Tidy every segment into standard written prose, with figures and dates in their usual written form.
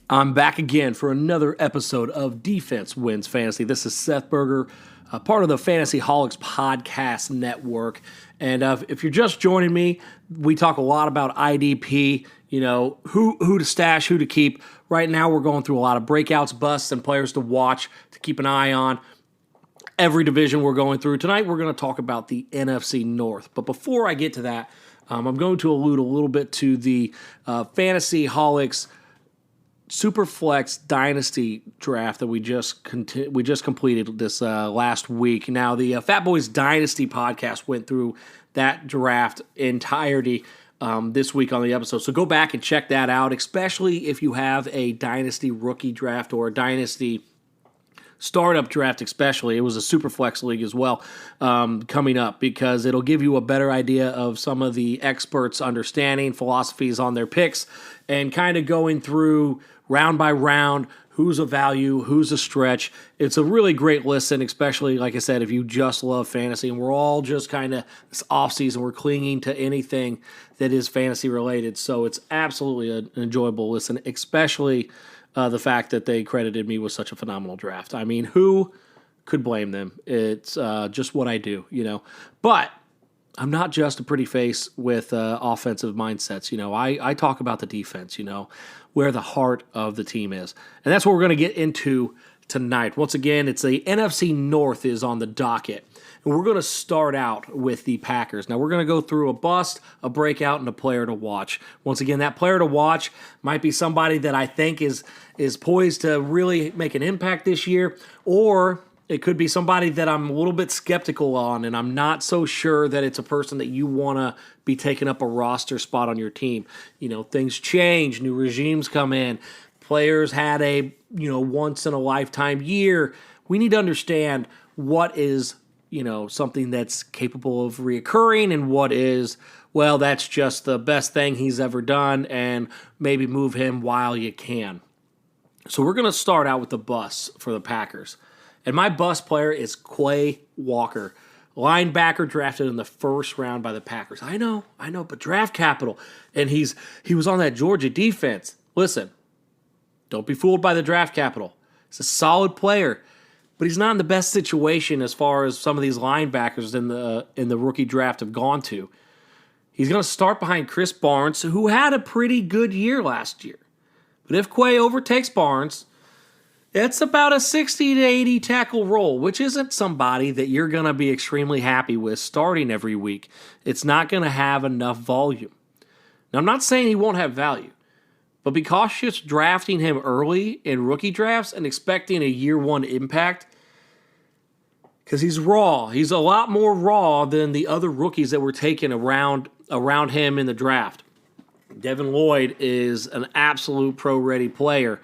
I'm back again for another episode of Defense Wins Fantasy. This is Seth Berger, part of the Fantasy Holics Podcast Network. And if you're just joining me, we talk a lot about IDP, who to stash, who to keep. Right now we're going through a lot of breakouts, busts, and players to watch, to keep an eye on. Every division we're going through. Tonight we're going to talk about the NFC North. But before I get to that, I'm going to allude a little bit to the Fantasy Holics Superflex Dynasty draft that we just completed this last week. Now, the Fat Boys Dynasty podcast went through that draft entirety this week on the episode. So go back and check that out, especially if you have a Dynasty rookie draft or a Dynasty startup draft especially. It was a Superflex league as well coming up, because it'll give you a better idea of some of the experts' understanding, philosophies on their picks, and kind of going through round by round, who's a value, who's a stretch. It's a really great listen, especially, like I said, if you just love fantasy. And we're all just kind of, this offseason, we're clinging to anything that is fantasy related. So it's absolutely an enjoyable listen, especially the fact that they credited me with such a phenomenal draft. I mean, who could blame them? It's just what I do, But I'm not just a pretty face with offensive mindsets. I talk about the defense, where the heart of the team is. And that's what we're going to get into tonight. Once again, it's the NFC North is on the docket. And we're going to start out with the Packers. Now, we're going to go through a bust, a breakout, and a player to watch. Once again, that player to watch might be somebody that I think is poised to really make an impact this year, or it could be somebody that I'm a little bit skeptical on, and I'm not so sure that it's a person that you want to be taking up a roster spot on your team. Things change, new regimes come in, players had a, once-in-a-lifetime year. We need to understand what is, something that's capable of reoccurring and what is, well, that's just the best thing he's ever done, and maybe move him while you can. So we're going to start out with the bus for the Packers. And my bust player is Quay Walker, linebacker drafted in the first round by the Packers. I know, but draft capital. And he was on that Georgia defense. Listen, don't be fooled by the draft capital. He's a solid player, but he's not in the best situation as far as some of these linebackers in the rookie draft have gone to. He's going to start behind Chris Barnes, who had a pretty good year last year. But if Quay overtakes Barnes, it's about a 60 to 80 tackle role, which isn't somebody that you're going to be extremely happy with starting every week. It's not going to have enough volume. Now, I'm not saying he won't have value, but be cautious drafting him early in rookie drafts and expecting a year one impact, because he's raw. He's a lot more raw than the other rookies that were taken around him in the draft. Devin Lloyd is an absolute pro-ready player.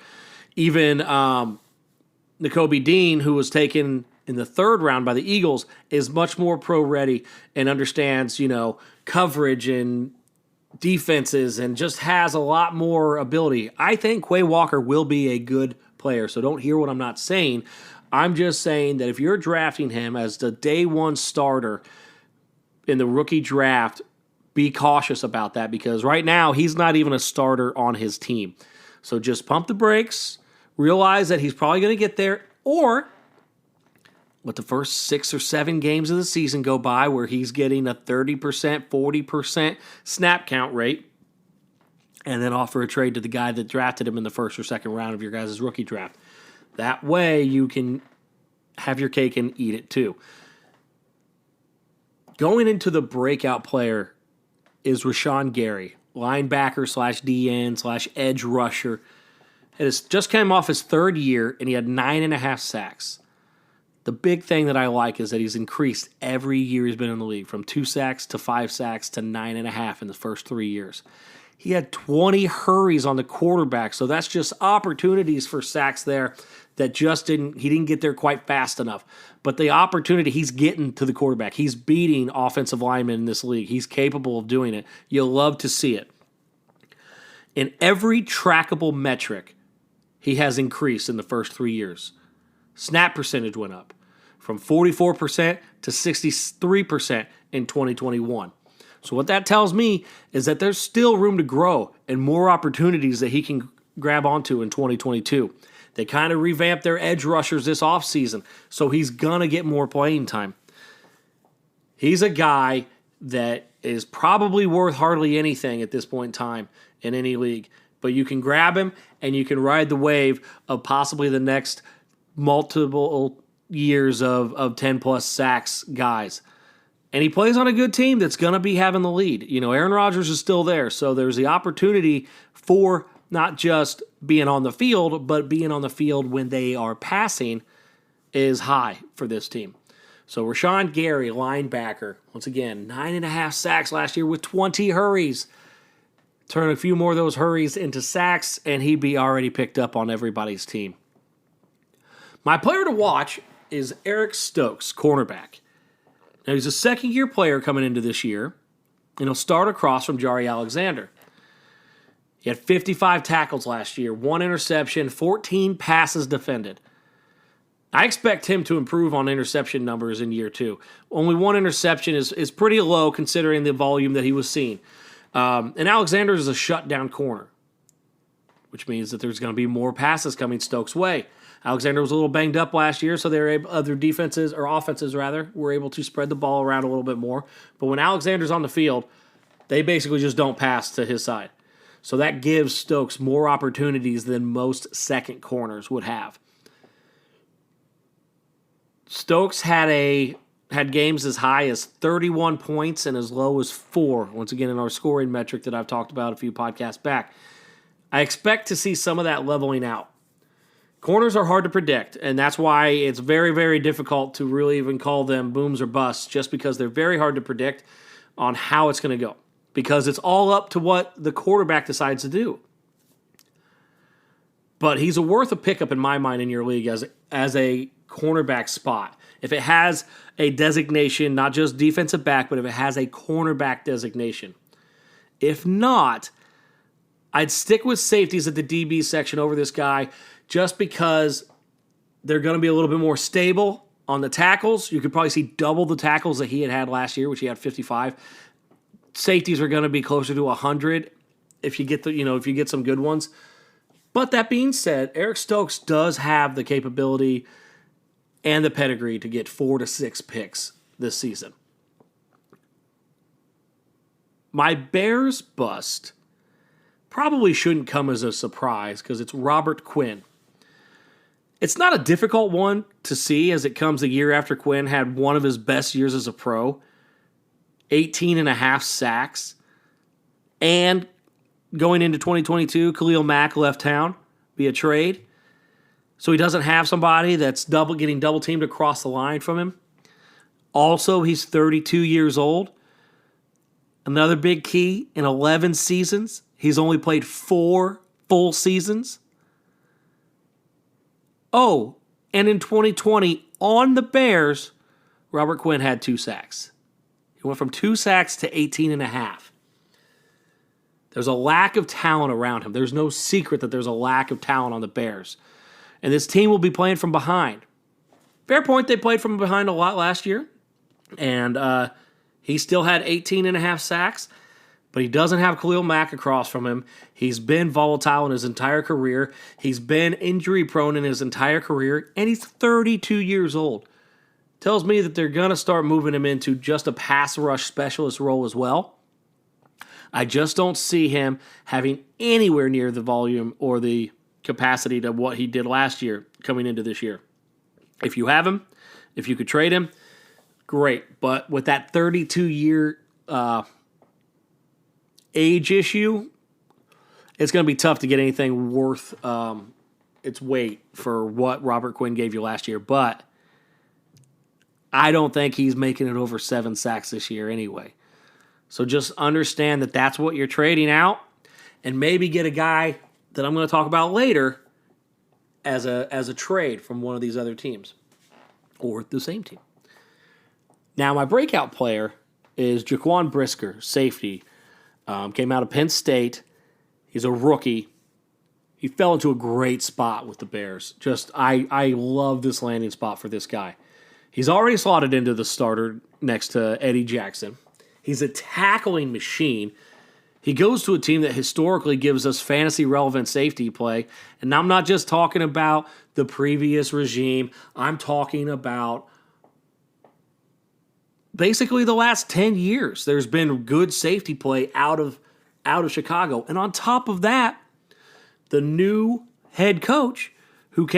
Even Nakobe Dean, who was taken in the third round by the Eagles, is much more pro-ready and understands, coverage and defenses and just has a lot more ability. I think Quay Walker will be a good player, so don't hear what I'm not saying. I'm just saying that if you're drafting him as the day one starter in the rookie draft, be cautious about that, because right now he's not even a starter on his team. So just pump the brakes. Realize that he's probably going to get there, or let the first 6 or 7 games of the season go by where he's getting a 30%, 40% snap count rate, and then offer a trade to the guy that drafted him in the first or second round of your guys' rookie draft. That way you can have your cake and eat it too. Going into the breakout player is Rashawn Gary, linebacker / DN / edge rusher. It has just came off his third year, and he had 9.5 sacks. The big thing that I like is that he's increased every year he's been in the league, from 2 sacks to 5 sacks to 9.5 in the first 3 years. He had 20 hurries on the quarterback, so that's just opportunities for sacks there that he didn't get there quite fast enough. But the opportunity, he's getting to the quarterback. He's beating offensive linemen in this league. He's capable of doing it. You'll love to see it. In every trackable metric, he has increased in the first 3 years. Snap percentage went up from 44% to 63% in 2021. So what that tells me is that there's still room to grow and more opportunities that he can grab onto in 2022. They kind of revamped their edge rushers this offseason, so he's going to get more playing time. He's a guy that is probably worth hardly anything at this point in time in any league, but you can grab him and you can ride the wave of possibly the next multiple years of 10-plus sacks guys. And he plays on a good team that's going to be having the lead. You know, Aaron Rodgers is still there, so there's the opportunity for not just being on the field, but being on the field when they are passing is high for this team. So Rashawn Gary, linebacker, once again, 9.5 sacks last year with 20 hurries. Turn a few more of those hurries into sacks, and he'd be already picked up on everybody's team. My player to watch is Eric Stokes, cornerback. Now, he's a second-year player coming into this year, and he'll start across from Jari Alexander. He had 55 tackles last year, 1 interception, 14 passes defended. I expect him to improve on interception numbers in year 2. Only 1 interception is pretty low considering the volume that he was seeing. And Alexander is a shutdown corner, which means that there's going to be more passes coming Stokes' way. Alexander was a little banged up last year, so other defenses, or offenses rather, were able to spread the ball around a little bit more. But when Alexander's on the field, they basically just don't pass to his side. So that gives Stokes more opportunities than most second corners would have. Stokes had games as high as 31 points and as low as 4, once again in our scoring metric that I've talked about a few podcasts back. I expect to see some of that leveling out. Corners are hard to predict, and that's why it's very, very difficult to really even call them booms or busts, just because they're very hard to predict on how it's going to go, because it's all up to what the quarterback decides to do. But he's worth a pickup in my mind in your league as a cornerback spot. If it has a designation, not just defensive back, but if it has a cornerback designation. If not, I'd stick with safeties at the DB section over this guy, just because they're going to be a little bit more stable on the tackles. You could probably see double the tackles that he had last year, which he had 55. Safeties are going to be closer to 100 if you get some good ones. But that being said, Eric Stokes does have the capability and the pedigree to get 4 to 6 picks this season. My Bears bust probably shouldn't come as a surprise because it's Robert Quinn. It's not a difficult one to see, as it comes a year after Quinn had one of his best years as a pro, 18.5 sacks, and going into 2022, Khalil Mack left town via trade. So he doesn't have somebody that's getting double teamed across the line from him. Also, he's 32 years old. Another big key, in 11 seasons, he's only played 4 full seasons. Oh, and in 2020, on the Bears, Robert Quinn had 2 sacks. He went from 2 sacks to 18.5. There's a lack of talent around him. There's no secret that there's a lack of talent on the Bears. And this team will be playing from behind. Fair point, they played from behind a lot last year. And he still had 18.5 sacks. But he doesn't have Khalil Mack across from him. He's been volatile in his entire career. He's been injury-prone in his entire career. And he's 32 years old. Tells me that they're going to start moving him into just a pass rush specialist role as well. I just don't see him having anywhere near the volume or the capacity to what he did last year coming into this year. If you have him, if you could trade him, great. But with that 32-year age issue, it's going to be tough to get anything worth its weight for what Robert Quinn gave you last year. But I don't think he's making it over 7 sacks this year anyway. So just understand that that's what you're trading out, and maybe get a guy that I'm going to talk about later as a trade from one of these other teams or the same team. Now, my breakout player is Jaquan Brisker, safety. Came out of Penn State. He's a rookie. He fell into a great spot with the Bears. I love this landing spot for this guy. He's already slotted into the starter next to Eddie Jackson. He's a tackling machine. He goes to a team that historically gives us fantasy-relevant safety play. And I'm not just talking about the previous regime. I'm talking about basically the last 10 years. There's been good safety play out of Chicago. And on top of that, the new head coach who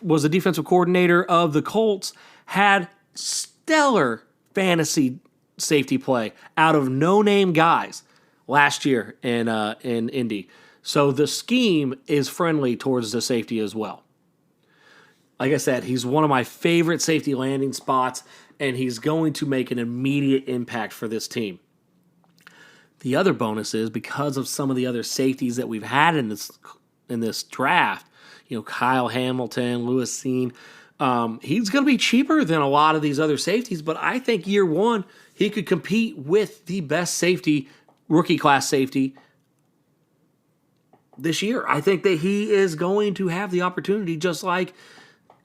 was the defensive coordinator of the Colts had stellar fantasy safety play out of no-name guys last year in Indy. So the scheme is friendly towards the safety as well. Like I said, he's one of my favorite safety landing spots, and he's going to make an immediate impact for this team. The other bonus is because of some of the other safeties that we've had in this draft, Kyle Hamilton, Lewis Seen, he's going to be cheaper than a lot of these other safeties, but I think year one he could compete with the best safety, rookie class safety this year. I think that he is going to have the opportunity just like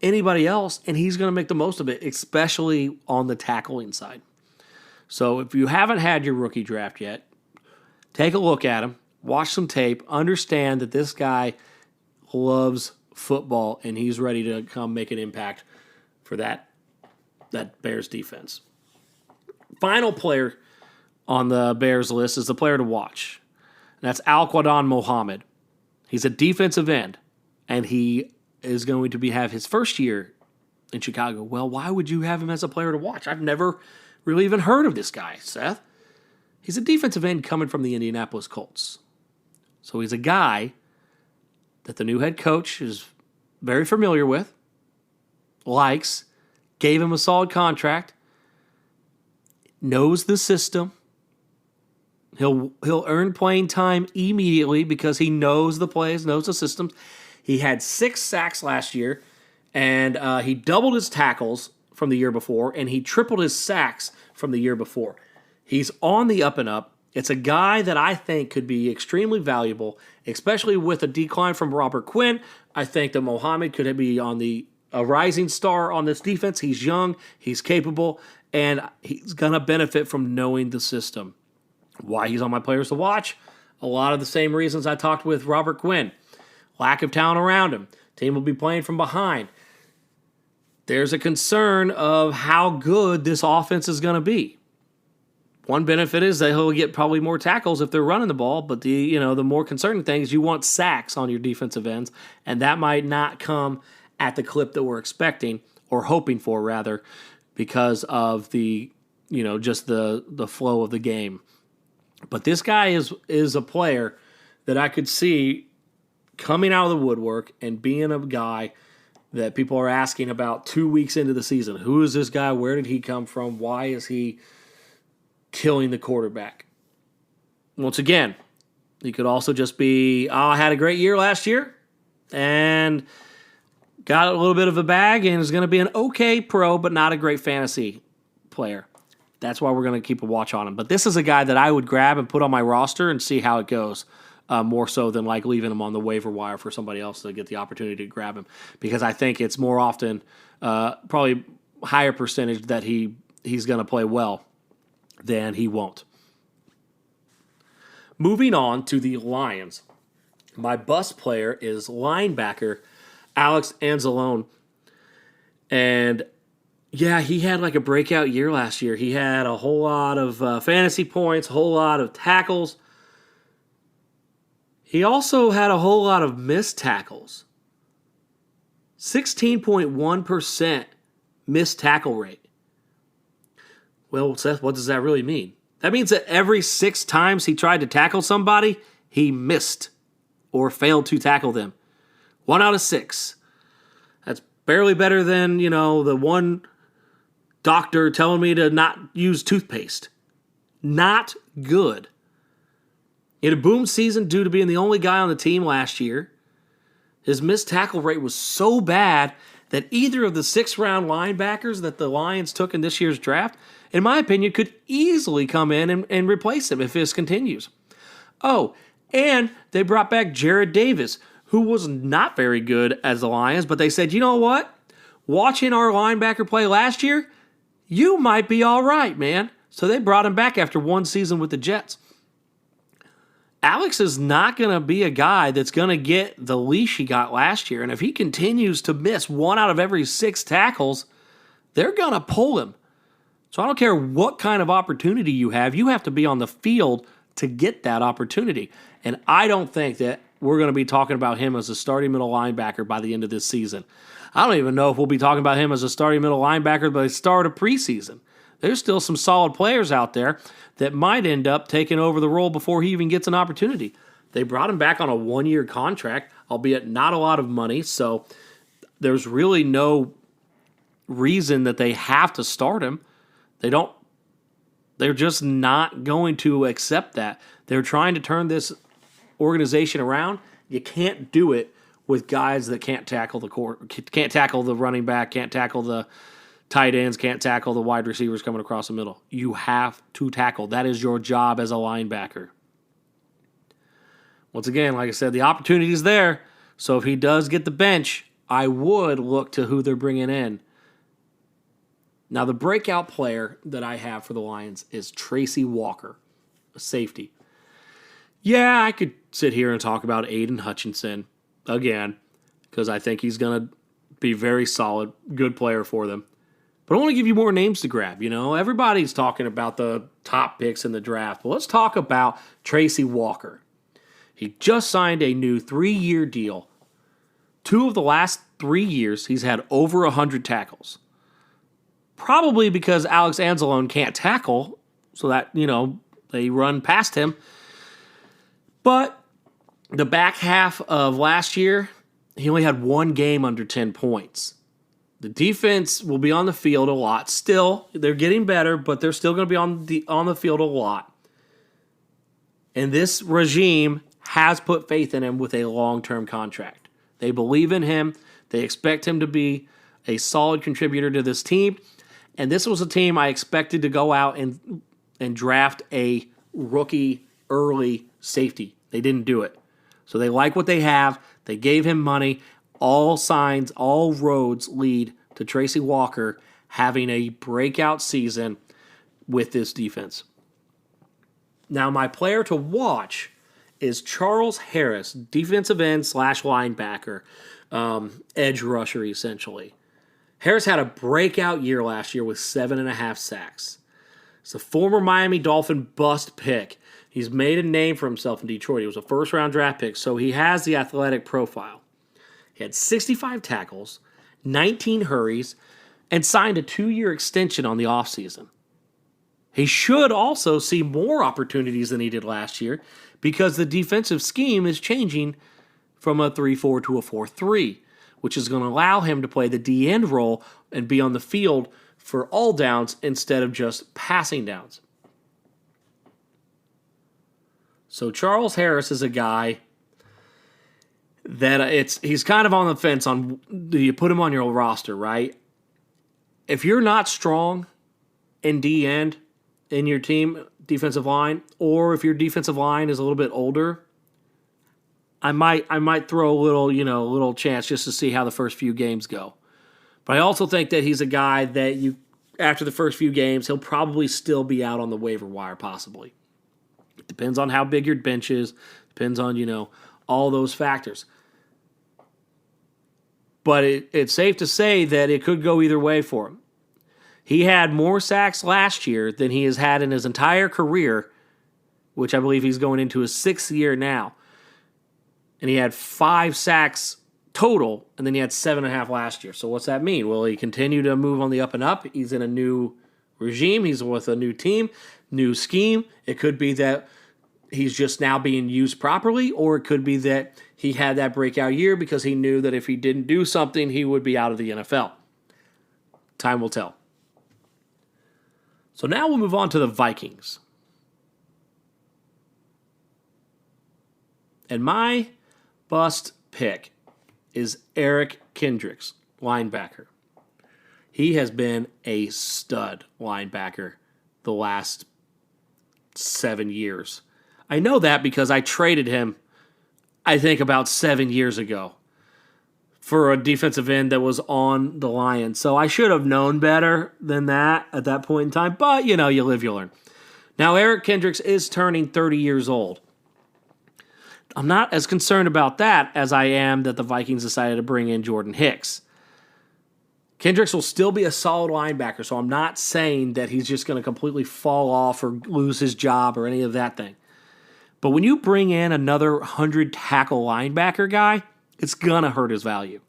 anybody else, and he's going to make the most of it, especially on the tackling side. So if you haven't had your rookie draft yet, take a look at him, watch some tape, understand that this guy loves football, and he's ready to come make an impact for that Bears defense. Final player on the Bears list is the player to watch. And that's Al-Quadon Muhammad. He's a defensive end, and he is going to have his first year in Chicago. Well, why would you have him as a player to watch? I've never really even heard of this guy, Seth. He's a defensive end coming from the Indianapolis Colts. So he's a guy that the new head coach is very familiar with, likes, gave him a solid contract, knows the system. He'll earn playing time immediately because he knows the plays, knows the systems. He had 6 sacks last year, and he doubled his tackles from the year before, and he tripled his sacks from the year before. He's on the up and up. It's a guy that I think could be extremely valuable, especially with a decline from Robert Quinn. I think that Muhammad could be on a rising star on this defense. He's young, he's capable, and he's going to benefit from knowing the system. Why he's on my players to watch? A lot of the same reasons I talked with Robert Quinn. Lack of talent around him. Team will be playing from behind. There's a concern of how good this offense is going to be. One benefit is that he'll get probably more tackles if they're running the ball, but the more concerning thing is you want sacks on your defensive ends, and that might not come at the clip that we're expecting or hoping for, rather, because of the just the flow of the game. But this guy is a player that I could see coming out of the woodwork and being a guy that people are asking about 2 weeks into the season. Who is this guy? Where did he come from? Why is he killing the quarterback? Once again, he could also just be, I had a great year last year and got a little bit of a bag and is going to be an okay pro, but not a great fantasy player. That's why we're going to keep a watch on him. But this is a guy that I would grab and put on my roster and see how it goes, more so than like leaving him on the waiver wire for somebody else to get the opportunity to grab him. Because I think it's more often, probably higher percentage that he's going to play well than he won't. Moving on to the Lions. My bust player is linebacker Alex Anzalone. And yeah, he had like a breakout year last year. He had a whole lot of fantasy points, a whole lot of tackles. He also had a whole lot of missed tackles. 16.1% missed tackle rate. Well, Seth, what does that really mean? That means that every 6 times he tried to tackle somebody, he missed or failed to tackle them. 1 out of 6. That's barely better than, the one doctor telling me to not use toothpaste. Not good. In a boom season due to being the only guy on the team last year, his missed tackle rate was so bad that either of the 6th-round linebackers that the Lions took in this year's draft, in my opinion, could easily come in and replace him if this continues. Oh, and they brought back Jared Davis, who was not very good as the Lions, but they said, you know what? Watching our linebacker play last year, you might be all right, man. So they brought him back after one season with the Jets. Alex is not going to be a guy that's going to get the leash he got last year. And if he continues to miss 1 out of every 6 tackles, they're going to pull him. So I don't care what kind of opportunity you have to be on the field to get that opportunity. And I don't think that we're going to be talking about him as a starting middle linebacker by the end of this season. I don't even know if we'll be talking about him as a starting middle linebacker by the start of preseason. There's still some solid players out there that might end up taking over the role before he even gets an opportunity. They brought him back on a 1-year contract, albeit not a lot of money, so there's really no reason that they have to start him. They're just not going to accept that. They're trying to turn this organization around. You can't do it with guys that can't tackle can't tackle the running back, can't tackle the tight ends, can't tackle the wide receivers coming across the middle. You have to tackle. That is your job as a linebacker. Once again, like I said, the opportunity is there. So if he does get the bench, I would look to who they're bringing in. Now, the breakout player that I have for the Lions is Tracy Walker, a safety. Yeah, I could sit here and talk about Aiden Hutchinson again, because I think he's going to be very solid, good player for them. But I want to give you more names to grab. Everybody's talking about the top picks in the draft. But let's talk about Tracy Walker. He just signed a new 3-year deal. 2 of the last 3 years, he's had over 100 tackles. Probably because Alex Anzalone can't tackle, so that, they run past him. But the back half of last year, he only had 1 game under 10 points. The defense will be on the field a lot. Still, they're getting better, but they're still going to be on the field a lot. And this regime has put faith in him with a long-term contract. They believe in him. They expect him to be a solid contributor to this team. And this was a team I expected to go out and draft a rookie early safety. They didn't do it. So they like what they have. They gave him money. All signs, all roads lead to Tracy Walker having a breakout season with this defense. Now, my player to watch is Charles Harris, defensive end / linebacker, edge rusher, essentially. Harris had a breakout year last year with 7.5 sacks. He's a former Miami Dolphin bust pick. He's made a name for himself in Detroit. He was a first-round draft pick, so he has the athletic profile. He had 65 tackles, 19 hurries, and signed a 2-year extension on the offseason. He should also see more opportunities than he did last year because the defensive scheme is changing from a 3-4 to a 4-3, which is going to allow him to play the D-end role and be on the field for all downs instead of just passing downs. So Charles Harris is a guy that he's kind of on the fence on, do you put him on your roster, right? If you're not strong in D-end in your team, defensive line, or if your defensive line is a little bit older, I might throw a little chance just to see how the first few games go. But I also think that he's a guy that after the first few games, he'll probably still be out on the waiver wire, possibly. It depends on how big your bench is, depends on, all those factors. But it's safe to say that it could go either way for him. He had more sacks last year than he has had in his entire career, which I believe he's going into his 6th year now. And he had 5 sacks total, and then he had 7.5 last year. So what's that mean? Will he continue to move on the up and up? He's in a new regime. He's with a new team, new scheme. It could be that he's just now being used properly, or it could be that he had that breakout year because he knew that if he didn't do something, he would be out of the NFL. Time will tell. So now we'll move on to the Vikings. And my bust pick is Eric Kendricks, linebacker. He has been a stud linebacker the last 7 years. I know that because I traded him, I think, about 7 years ago for a defensive end that was on the Lions. So I should have known better than that at that point in time. But, you live, you learn. Now, Eric Kendricks is turning 30 years old. I'm not as concerned about that as I am that the Vikings decided to bring in Jordan Hicks. Kendricks will still be a solid linebacker, so I'm not saying that he's just going to completely fall off or lose his job or any of that thing. But when you bring in another 100-tackle linebacker guy, it's going to hurt his value.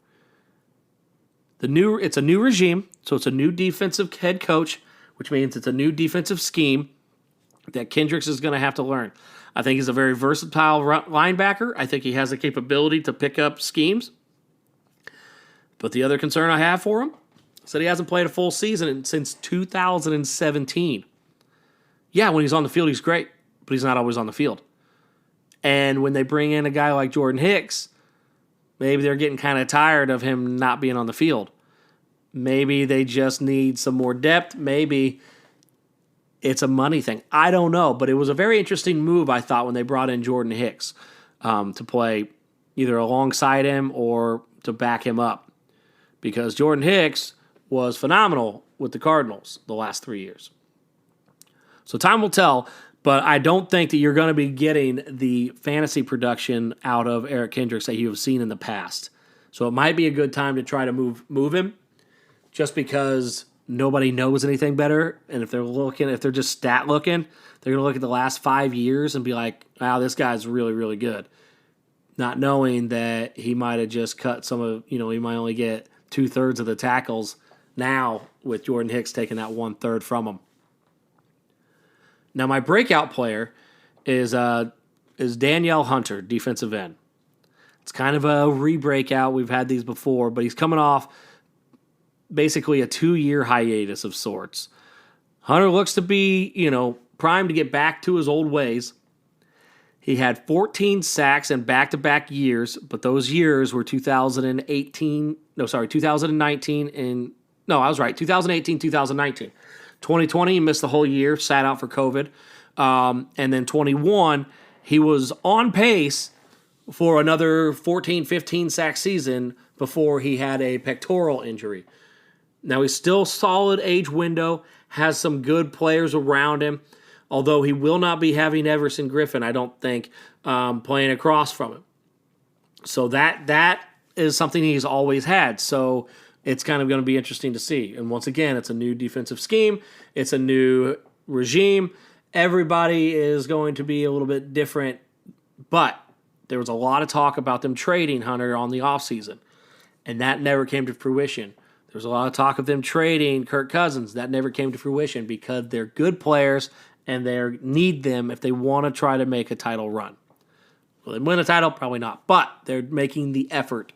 It's a new regime, so it's a new defensive head coach, which means it's a new defensive scheme that Kendricks is going to have to learn. I think he's a very versatile linebacker. I think he has the capability to pick up schemes. But the other concern I have for him is that he hasn't played a full season since 2017. Yeah, when he's on the field, he's great, but he's not always on the field. And when they bring in a guy like Jordan Hicks, maybe they're getting kind of tired of him not being on the field. Maybe they just need some more depth. Maybe it's a money thing. I don't know, but it was a very interesting move, I thought, when they brought in Jordan Hicks to play either alongside him or to back him up. Because Jordan Hicks was phenomenal with the Cardinals the last 3 years. So time will tell, but I don't think that you're going to be getting the fantasy production out of Eric Kendricks that you have seen in the past. So it might be a good time to try to move him just because nobody knows anything better. And if they're just stat looking, they're going to look at the last 5 years and be like, wow, this guy's really, really good. Not knowing that he might have just cut he might only get 2/3 of the tackles now with Jordan Hicks taking that 1/3 from him. Now, my breakout player is Danielle Hunter, defensive end. It's kind of a re-breakout. We've had these before, but he's coming off basically a 2-year hiatus of sorts. Hunter looks to be, primed to get back to his old ways. He had 14 sacks in back-to-back years, but those years were 2018, 2019, 2019. 2020, he missed the whole year, sat out for COVID. And then 21, he was on pace for another 14, 15 sack season before he had a pectoral injury. Now, he's still solid age window, has some good players around him, although he will not be having Everson Griffin, I don't think, playing across from him. So that is something he's always had. So it's kind of going to be interesting to see. And once again, it's a new defensive scheme. It's a new regime. Everybody is going to be a little bit different. But there was a lot of talk about them trading Hunter on the offseason, and that never came to fruition. There was a lot of talk of them trading Kirk Cousins. That never came to fruition because they're good players and they need them if they want to try to make a title run. Will they win a title? Probably not. But they're making the effort,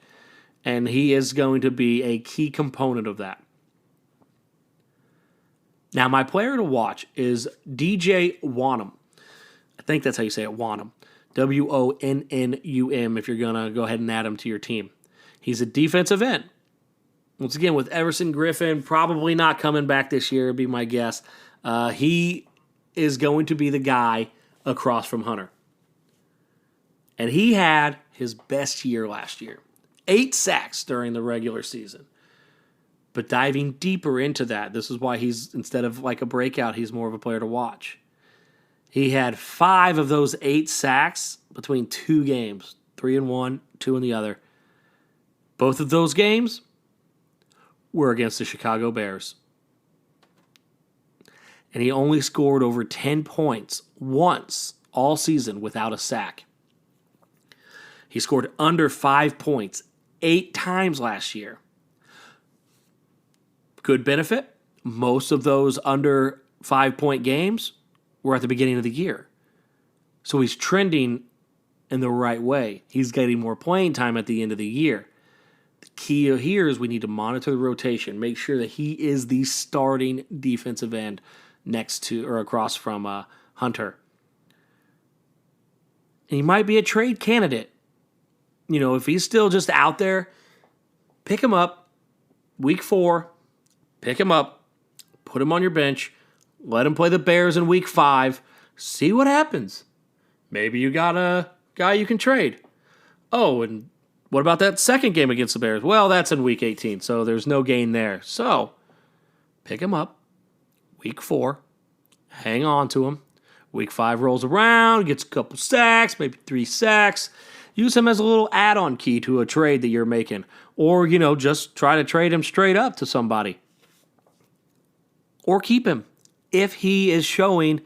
and he is going to be a key component of that. Now, my player to watch is DJ Wonnum. I think that's how you say it, Wonnum. Wonnum, if you're going to go ahead and add him to your team. He's a defensive end. Once again, with Everson Griffin probably not coming back this year, would be my guess. He is going to be the guy across from Hunter. And he had his best year last year. 8 sacks during the regular season. But diving deeper into that, this is why he's, instead of like a breakout, he's more of a player to watch. He had 5 of those 8 sacks between 2 games. 3 in one, 2 in the other. Both of those games were against the Chicago Bears. And he only scored over 10 points once all season without a sack. He scored under 5 points 8 times last year. Good benefit. Most of those under 5-point games were at the beginning of the year. So he's trending in the right way. He's getting more playing time at the end of the year. The key here is we need to monitor the rotation, make sure that he is the starting defensive end next to or across from Hunter. And he might be a trade candidate. If he's still just out there, pick him up week 4, pick him up, put him on your bench, let him play the Bears in week 5, see what happens. Maybe you got a guy you can trade. Oh, and What about that second game against the Bears? Well, that's in Week 18, so there's no gain there. So, pick him up. Week 4, hang on to him. Week 5 rolls around, gets a couple sacks, maybe 3 sacks. Use him as a little add-on key to a trade that you're making. Or, just try to trade him straight up to somebody. Or keep him if he is showing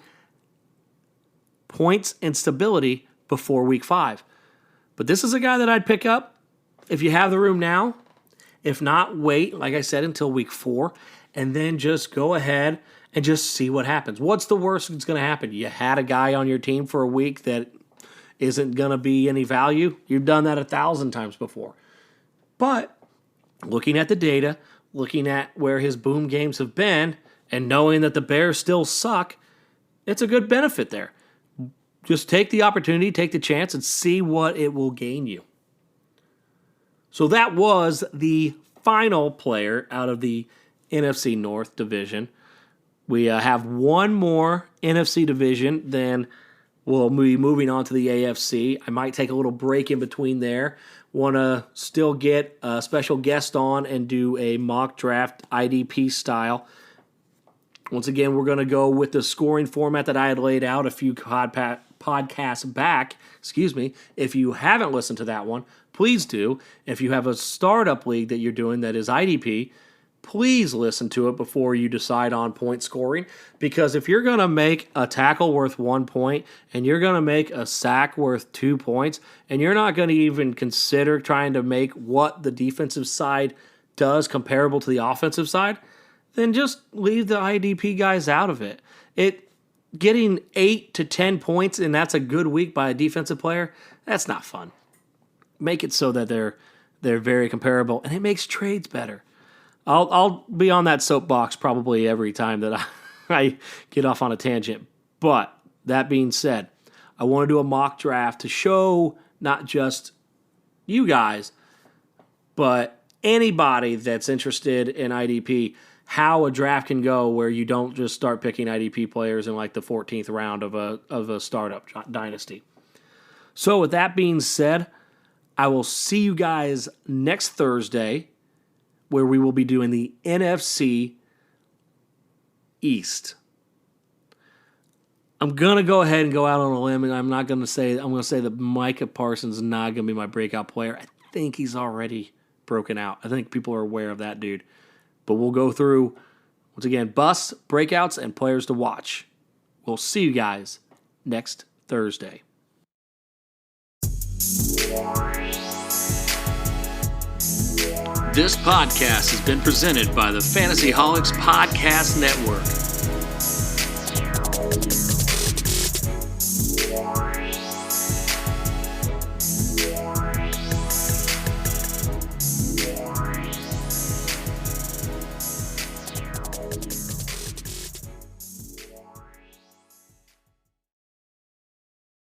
points and stability before Week 5. But this is a guy that I'd pick up if you have the room now. If not, wait, like I said, until Week 4. And then just go ahead and just see what happens. What's the worst that's going to happen? You had a guy on your team for a week that isn't going to be any value. You've done that 1,000 times before. But looking at the data, looking at where his boom games have been, and knowing that the Bears still suck, it's a good benefit there. Just take the opportunity, take the chance, and see what it will gain you. So that was the final player out of the NFC North division. We have one more NFC division, then we'll be moving on to the AFC. I might take a little break in between there. Want to still get a special guest on and do a mock draft IDP style. Once again, we're going to go with the scoring format that I had laid out a few podcasts back. If you haven't listened to that one, please do. If you have a startup league that you're doing that is IDP, please listen to it before you decide on point scoring. Because if you're going to make a tackle worth 1 point and you're going to make a sack worth 2 points and you're not going to even consider trying to make what the defensive side does comparable to the offensive side, then just leave the IDP guys out of it. Getting 8 to 10 points and that's a good week by a defensive player, that's not fun. Make it so that they're very comparable, and it makes trades better. I'll be on that soapbox probably every time that I get off on a tangent. But that being said, I want to do a mock draft to show not just you guys, but anybody that's interested in IDP how a draft can go where you don't just start picking IDP players in like the 14th round of a startup dynasty. So with that being said, I will see you guys next Thursday where we will be doing the NFC East. I'm going to go ahead and go out on a limb, and I'm going to say that Micah Parsons is not going to be my breakout player. I think he's already broken out. I think people are aware of that dude. But we'll go through, once again, busts, breakouts, and players to watch. We'll see you guys next Thursday. This podcast has been presented by the Fantasyholics Podcast Network.